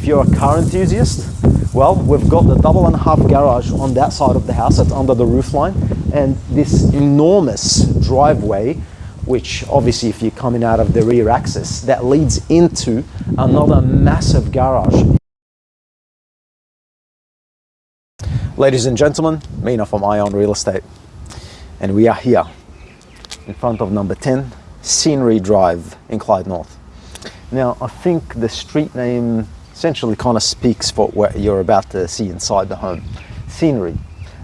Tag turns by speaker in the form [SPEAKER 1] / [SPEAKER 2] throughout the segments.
[SPEAKER 1] if you're a car enthusiast, well, we've got the 1.5 garage on that side of the house that's under the roof line, and this enormous driveway, which obviously if you're coming out of the rear access, that leads into another massive garage. Ladies and gentlemen, Mina from Ion Real Estate, and we are here in front of number 10 Scenery Drive in Clyde North. Now, I think the street name essentially kind of speaks for what you're about to see inside the home. Scenery.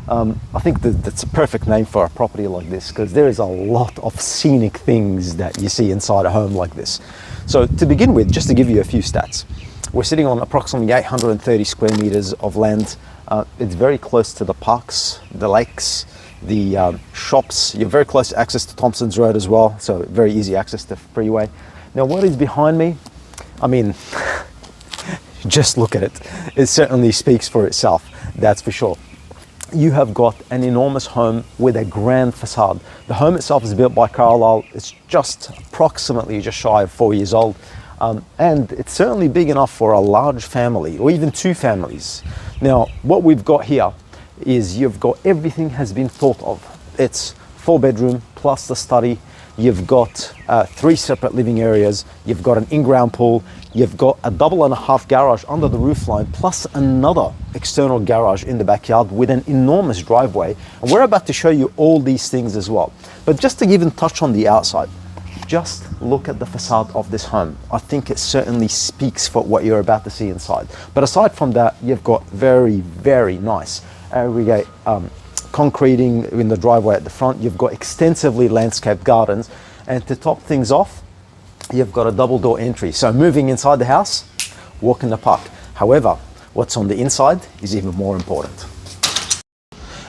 [SPEAKER 1] I think that's a perfect name for a property like this, because there is a lot of scenic things that you see inside a home like this. So to begin with, just to give you a few stats, we're sitting on approximately 830 square meters of land. It's very close to the parks, the lakes, the shops. You're very close to access to Thompson's Road as well, so very easy access to the freeway. Now, what is behind me? I mean, just look at it. It certainly speaks for itself, that's for sure. You have got an enormous home with a grand facade. The home itself is built by Carlisle. It's just approximately just shy of 4 years old. And it's certainly big enough for a large family or even two families. Now, what we've got here is you've got everything has been thought of. It's 4-bedroom plus the study. You've got 3 separate living areas. You've got an in-ground pool. You've got a 1.5 garage under the roof line, plus another external garage in the backyard with an enormous driveway. And we're about to show you all these things as well. But just to even touch on the outside, just look at the facade of this home. I think it certainly speaks for what you're about to see inside. But aside from that, you've got very, very nice aggregate concreting in the driveway at the front. You've got extensively landscaped gardens, and to top things off, you've got a double door entry. So moving inside the house, walk in the park. However, what's on the inside is even more important.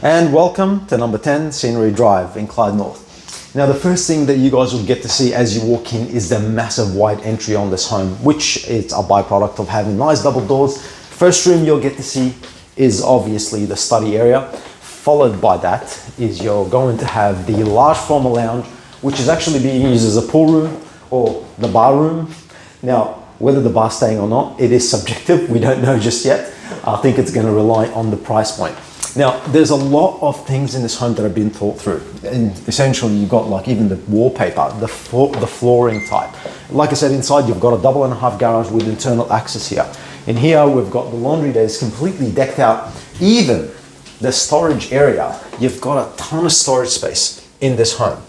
[SPEAKER 1] And welcome to number 10 Scenery Drive in Clyde North. Now, the first thing that you guys will get to see as you walk in is the massive wide entry on this home, which is a byproduct of having nice double doors. First room you'll get to see is obviously the study area. Followed by that is you're going to have the large formal lounge, which is actually being used as a pool room or the bar room. Now, whether the bar's staying or not, it is subjective. We don't know just yet. I think it's going to rely on the price point. Now, there's a lot of things in this home that have been thought through. And essentially, you've got like even the wallpaper, the flooring type. Like I said, inside you've got a 1.5 garage with internal access here. In here, we've got the laundry that is completely decked out. Even the storage area, you've got a ton of storage space in this home.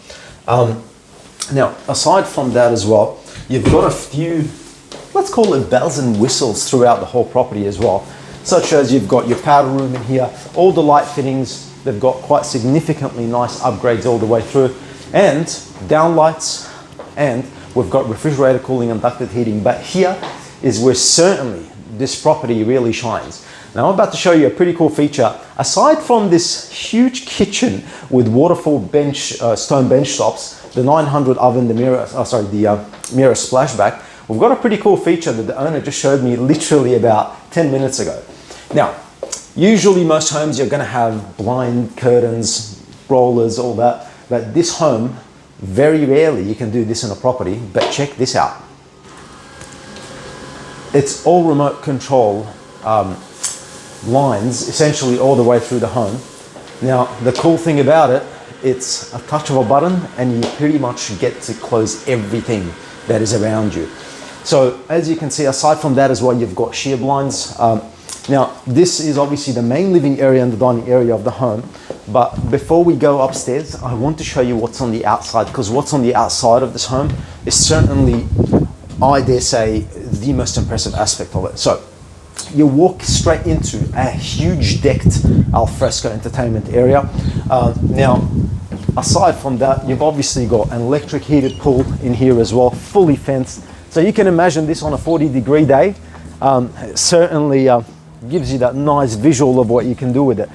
[SPEAKER 1] Now, aside from that as well, you've got a few, let's call it bells and whistles throughout the whole property as well, such as you've got your powder room in here, all the light fittings. They've got quite significantly nice upgrades all the way through, and downlights, and we've got refrigerator cooling and ducted heating. But here is where certainly this property really shines. Now, I'm about to show you a pretty cool feature. Aside from this huge kitchen with waterfall bench, stone bench tops, the 900 oven, the mirror splashback, we've got a pretty cool feature that the owner just showed me literally about 10 minutes ago. Now, usually most homes you're going to have blind curtains, rollers, all that. But this home, very rarely you can do this in a property. But check this out. It's all remote control lines, essentially all the way through the home. Now, the cool thing about it, it's a touch of a button and you pretty much get to close everything that is around you. So as you can see, aside from that as well, you've got sheer blinds. Now, this is obviously the main living area and the dining area of the home. But before we go upstairs, I want to show you what's on the outside, because what's on the outside of this home is certainly, I dare say, the most impressive aspect of it. So you walk straight into a huge decked alfresco entertainment area. Now, aside from that, you've obviously got an electric heated pool in here as well, fully fenced. So you can imagine this on a 40-degree day. Certainly gives you that nice visual of what you can do with it.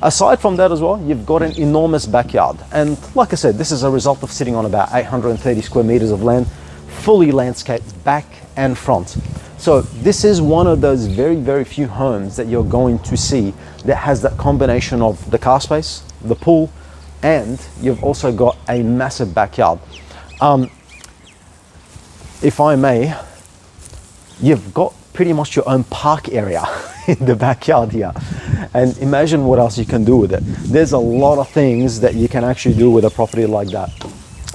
[SPEAKER 1] Aside from that as well, you've got an enormous backyard. And like I said, this is a result of sitting on about 830 square meters of land, fully landscaped back and front. So this is one of those very, very few homes that you're going to see that has that combination of the car space, the pool, and you've also got a massive backyard. If I may, you've got pretty much your own park area in the backyard here. And imagine what else you can do with it. There's a lot of things that you can actually do with a property like that.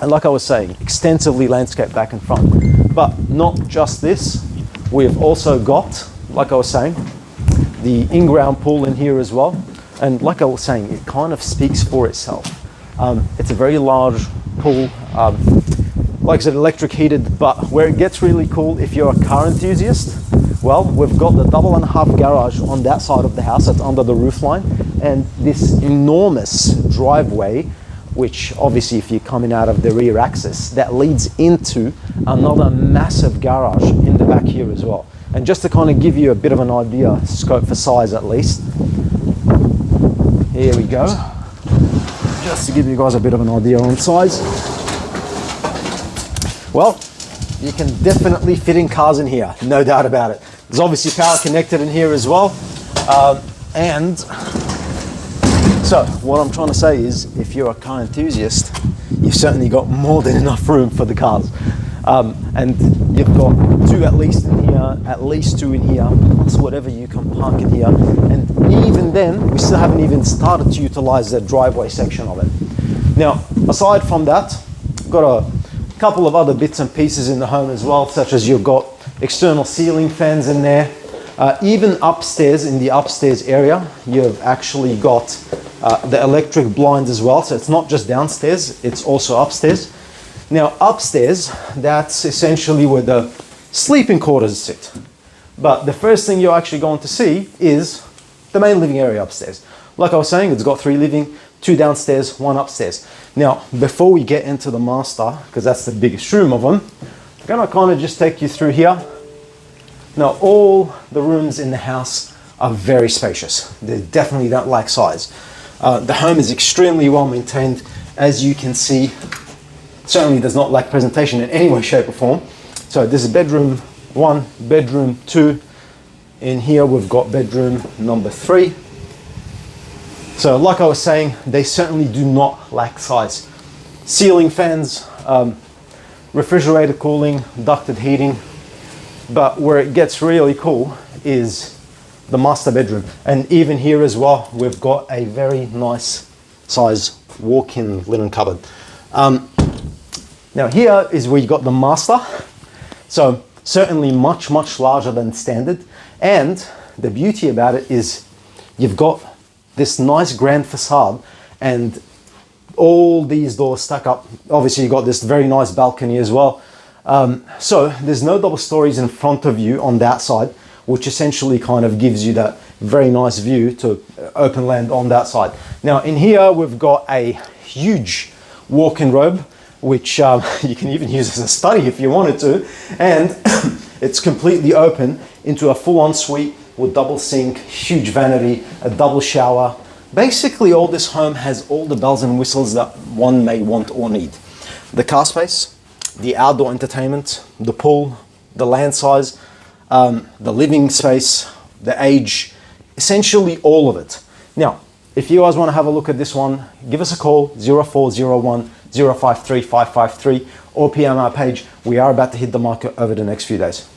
[SPEAKER 1] And like I was saying, extensively landscaped back and front. But not just this, we've also got, like I was saying, the in-ground pool in here as well. And like I was saying, it kind of speaks for itself. It's a very large pool, like I said, electric heated, but where it gets really cool if you're a car enthusiast, well, we've got the 1.5 garage on that side of the house that's under the roof line, and this enormous driveway, which obviously if you're coming out of the rear axis, that leads into another massive garage in the back here as well. And just to kind of give you a bit of an idea, scope for size at least, here we go. Just to give you guys a bit of an idea on size. Well, you can definitely fit in cars in here, no doubt about it. There's obviously power connected in here as well. And so what I'm trying to say is, if you're a car enthusiast, you've certainly got more than enough room for the cars. And you've got two at least in here, at least two in here, plus whatever you can park in here. And even then, we still haven't even started to utilize the driveway section of it. Now, aside from that, I've got a couple of other bits and pieces in the home as well, such as you've got external ceiling fans in there. Even upstairs, in the upstairs area, you've actually got the electric blinds as well. So it's not just downstairs, it's also upstairs. Now upstairs, that's essentially where the sleeping quarters sit. But the first thing you're actually going to see is the main living area upstairs. Like I was saying, it's got 3 living, 2 downstairs, 1 upstairs. Now, before we get into the master, because that's the biggest room of them, I'm gonna kind of just take you through here. Now, all the rooms in the house are very spacious. They definitely don't lack size. The home is extremely well maintained, as you can see. Certainly does not lack presentation in any way, shape or form. So this is bedroom 1, bedroom 2. In here we've got bedroom number 3. So like I was saying, they certainly do not lack size. Ceiling fans, refrigerator cooling, ducted heating. But where it gets really cool is the master bedroom. And even here as well, we've got a very nice size walk-in linen cupboard. Now here is where you got the master. So certainly much, much larger than standard. And the beauty about it is you've got this nice grand facade and all these doors stack up. Obviously you've got this very nice balcony as well. So there's no double stories in front of you on that side, which essentially kind of gives you that very nice view to open land on that side. Now in here we've got a huge walk-in robe, which you can even use as a study if you wanted to, and it's completely open into a full ensuite with double sink, huge vanity, a double shower. Basically all this home has all the bells and whistles that one may want or need. The car space, the outdoor entertainment, the pool, the land size, the living space, the age, essentially all of it. Now, if you guys want to have a look at this one, give us a call, 0401 053 553, or PM our page. We are about to hit the market over the next few days.